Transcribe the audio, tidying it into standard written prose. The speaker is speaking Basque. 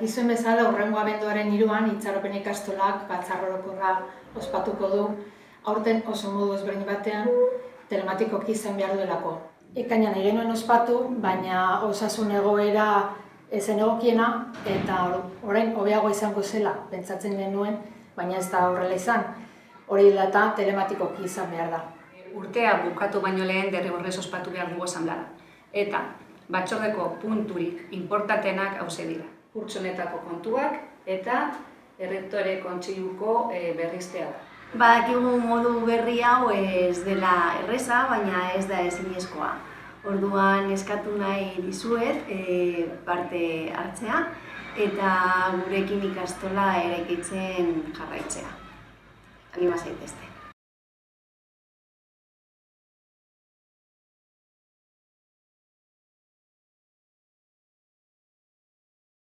Dakizuen bezala, hurrengo abenduaren 3an itxaropen ikastolak batzar orokorra ospatuko du, aurten oso modu ezberdin batean telematikoki izan behar duelako. Ekainean nahi genuen ospatu, baina osasun egoera ezen egokiena eta orain hobeago izango zela pentsatzen genuen, baina ez da horrela izan. Hori dela eta telematikoki izan behar da. Urtea bukatu baino lehen derrigorrez ospatu behar dugu asanblada. Eta batzordeko punturik importantenak hauxe dira. Kurtso honetako kontuak eta errektore kontseiluko berriztea da. Badakigu modu berri hau ez dela erreza, baina ez da ezinezkoa. Orduan eskatu nahi dizuet parte hartzea eta gurekin ikastola eraikitzen jarraitzea. Anima zaitezte.